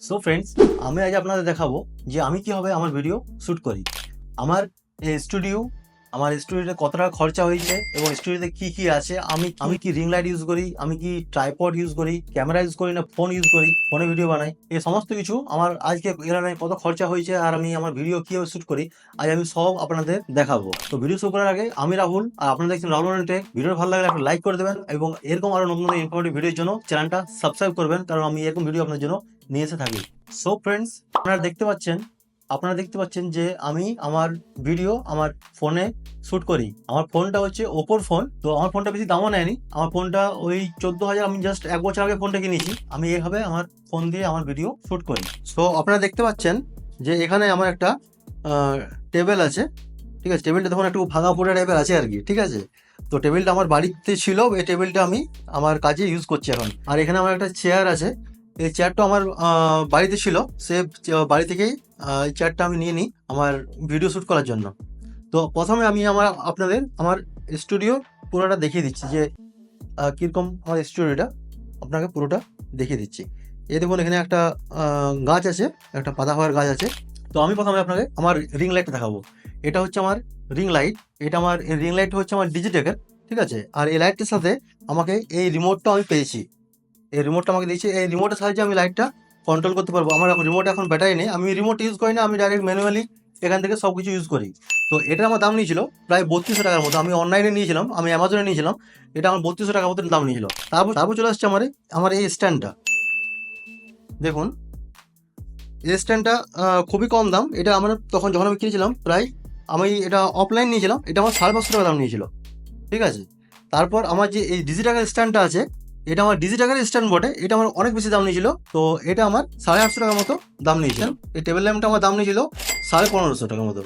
So friends, আমি আজ আপনাদের দেখাবো যে আমি কিভাবে আমার ভিডিও শ্যুট করি। আমার স্টুডিও আমার স্টুডিওতে কত টাকা খরচা হয়েছে এবং স্টুডিওতে কি কি আছে, আমি কি রিং লাইট ইউজ করি, আমি কি ট্রাইপড ইউজ করি, ক্যামেরা ইউজ করি না ফোন ইউজ করি, ফোনে ভিডিও বানাই, এই সমস্ত কিছু আমার আজকে এখানে কত খরচা হয়েছে আর আমি আমার ভিডিও কিভাবে শ্যুট করি আজ আমি সব আপনাদের দেখাবো। তো ভিডিও শুরু করার আগে আমি রাহুল, আর আপনারা দেখছেন রাহুল টেক। ভিডিও ভালো লাগলে একটা লাইক করে দেবেন এবং এরকম আরো নতুন নতুন ইনফরমেটিভ ভিডিওর জন্য চ্যানেলটা সাবস্ক্রাইব করবেন, কারণ আমি এরকম ভিডিও আপনার জন্য নিয়ে এসে থাকি। সো ফ্রেন্ডস, আপনারা দেখতে পাচ্ছেন যে আমি আমার ভিডিও আমার ফোনে শ্যুট করি। আমার ফোনটা হচ্ছে ওপোর ফোন, তো আমার ফোনটা বেশি দামও নেয়নি। আমার ফোনটা ওই 14,000, আমি জাস্ট 1 বছর আগে ফোনটা কিনেছি। আমি এইভাবে আমার ফোন দিয়ে আমার ভিডিও শ্যুট করি। সো আপনারা দেখতে পাচ্ছেন যে এখানে আমার একটা টেবিল আছে, ঠিক আছে। টেবিলটা তখন একটু ভাঙা পোড়া টাইপের আছে আর কি, ঠিক আছে। তো টেবিলটা আমার বাড়িতে ছিল, এই টেবিলটা আমি আমার কাজে ইউজ করছি এখন। আর এখানে আমার একটা চেয়ার আছে, এই চেয়ারটা আমার বাড়িতে ছিল, সে বাড়ি থেকেই এই চেয়ারটা আমি নিয়ে নিই আমার ভিডিও শ্যুট করার জন্য। তো প্রথমে আমি আপনাদের আমার স্টুডিও পুরোটা দেখিয়ে দিচ্ছি যে কীরকম আমার স্টুডিওটা আপনাকে পুরোটা দেখিয়ে দিচ্ছি। এই দেখুন, এখানে একটা গাছ আছে, একটা পাতাবাহার গাছ আছে। তো আমি প্রথমে আপনাকে আমার রিং লাইটটা দেখাবো। এটা হচ্ছে আমার রিং লাইট। আমার রিং লাইট হচ্ছে আমার ডিজিটেকের, ঠিক আছে। আর এই লাইটটার সাথে আমাকে এই রিমোটটা আমি পেয়েছি, এই রিমোটটা আমাকে দিয়েছে। এই রিমোটের সাহায্যে আমি লাইটটা কন্ট্রোল করতে পারবো। আমার রিমোট এখন ব্যাটারি নেই, আমি রিমোট ইউজ করি না, আমি ডাইরেক্ট ম্যানুয়ালি এখান থেকে সব কিছু ইউজ করি। তো এটা আমার দাম নিয়েছিল প্রায় 3200 টাকার মতো। আমি অনলাইনে নিয়েছিলাম, আমি অ্যামাজনে নিয়েছিলাম। এটা আমার 3200 টাকার মতো দাম নিয়েছিল। তারপর চলে আসছে আমার এই স্ট্যান্ডটা। দেখুন, এই স্ট্যান্ডটা খুবই কম দাম। এটা আমার তখন যখন আমি কিনেছিলাম, প্রায় আমি এটা অফলাইন নিয়েছিলাম, এটা আমার 550 টাকা দাম নিয়েছিল, ঠিক আছে। তারপর আমার যে এই ডিজিটাকের স্ট্যান্ডটা আছে, এটা আমার ডিজিটাকের স্ট্যান্ড বটে, এটা আমার অনেক বেশি দাম নিয়েছিল। তো এটা আমার 850 টাকার মতো দাম নিয়েছিল। এই টেবিল ল্যাম্পটা আমার দাম নিয়েছিল 1550 টাকার মতো।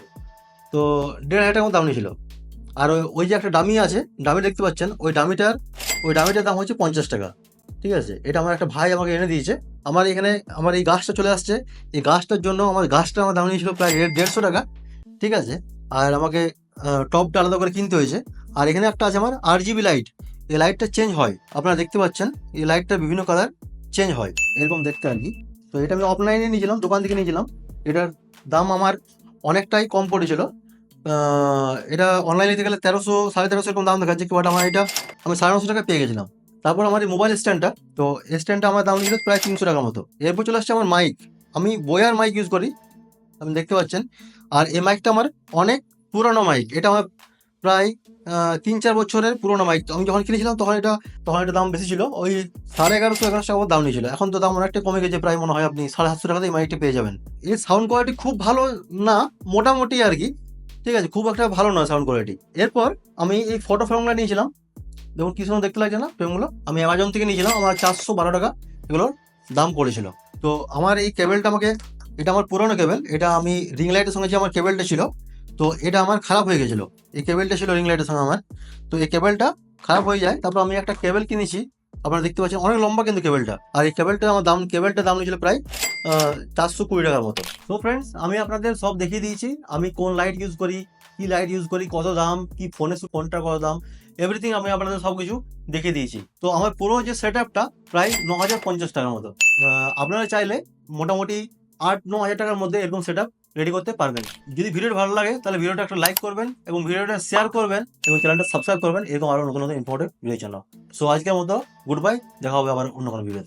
তো 1,500 টাকার মতো দাম নিয়েছিল। আর ওই যে একটা ডামি আছে, ডামি দেখতে পাচ্ছেন, ওই ডামিটার দাম হচ্ছে 50 টাকা, ঠিক আছে। এটা আমার একটা ভাই আমাকে এনে দিয়েছে। আমার এখানে আমার এই গাছটা চলে আসছে, এই গাছটার জন্য আমার দাম নিয়েছিল প্রায় 150 টাকা, ঠিক আছে। আর আমাকে টপটা আলাদা করে কিনতে হয়েছে। আর এখানে একটা আছে আমার RGB লাইট। এই লাইটটা চেঞ্জ হয়, আপনারা দেখতে পাচ্ছেন এই লাইটটা বিভিন্ন কালার চেঞ্জ হয়, এরকম দেখতে আর কি। তো এটা আমি অফলাইনে নিয়েছিলাম, দোকান থেকে নিয়েছিলাম। এটার দাম আমার অনেকটাই কম পড়েছিল। এটা অনলাইনে নিতে গেলে 1300 1350 এরকম দাম দেখাচ্ছে, বাট আমার এটা আমি 950 টাকা পেয়ে গেছিলাম। তারপর আমার এই মোবাইল স্ট্যান্ডটা, তো এই স্ট্যান্ডটা আমার দাম নিয়েছিল প্রায় 300 টাকার মতো। এরপর চলে আসছে আমার মাইক। আমি বোয়ার মাইক ইউজ করি, আপনি দেখতে পাচ্ছেন। আর এই মাইকটা আমার অনেক পুরনো মাইক, এটা আমার প্রায় 3-4 বছরের পুরনো মাইক। আমি যখন কিনেছিলাম তখন এটা দাম বেশি ছিল, ওই 1150-1100 টাকা দাম নিয়েছিল। এখন তো দাম অনেকটা কমে গেছে, প্রায় মনে হয় আপনি 750 টাকাতে এই মাইকটা পেয়ে যাবেন। এর সাউন্ড কোয়ালিটি খুব ভালো না, মোটামুটি আর কি, ঠিক আছে, খুব একটা ভালো নয় সাউন্ড কোয়ালিটি। এরপর আমি এই ফটো ফ্রেমগুলো নিয়েছিলাম। দেখুন কি সুন্দর দেখতে লাগছে না ফ্রেমগুলো, আমি অ্যামাজন থেকে নিয়েছিলাম, আমার 412 টাকা এগুলোর দাম পড়েছিল। তো আমার এই কেবেলটা এটা আমার পুরনো কেবেল, এটা আমি রিং লাইটের সঙ্গে যে আমার কেবেলটা ছিল, তো এটা আমার খারাপ হয়ে গেছিলো। এই কেবেলটা ছিল রিং লাইটের সঙ্গে আমার, তো এই কেবেলটা খারাপ হয়ে যায়। তারপর আমি একটা কেবেল কিনেছি, আপনারা দেখতে পাচ্ছেন অনেক লম্বা কিন্তু কেবেলটা। আর এই কেবেলটার দাম নিয়েছিল প্রায় 420 টাকার মতো। তো ফ্রেন্ডস, আমি আপনাদের সব দেখিয়ে দিয়েছি আমি কোন লাইট ইউজ করি, কি লাইট ইউজ করি, কত দাম, কি ফোনটা কত দাম, এভরিথিং আমি আপনাদের সব কিছু দেখিয়ে দিয়েছি। তো আমার পুরো যে সেট আপটা প্রায় 9,050 টাকার মতো। আপনারা চাইলে মোটামুটি 8-9 হাজার টাকার মধ্যে এরকম সেট আপ রেডি করতে পারবেন। যদি ভিডিওটা ভালো লাগে তাহলে ভিডিওটা একটা লাইক করবেন এবং ভিডিওটা শেয়ার করবেন এবং চ্যানেলটা সাবস্ক্রাইব করবেন এরকম আরো নতুন নতুন ইম্পর্টেন্ট ভিডিওর জন্য। সো আজকের মতো গুড বাই, দেখা হবে আবার অন্য কোনো ভিডিওতে।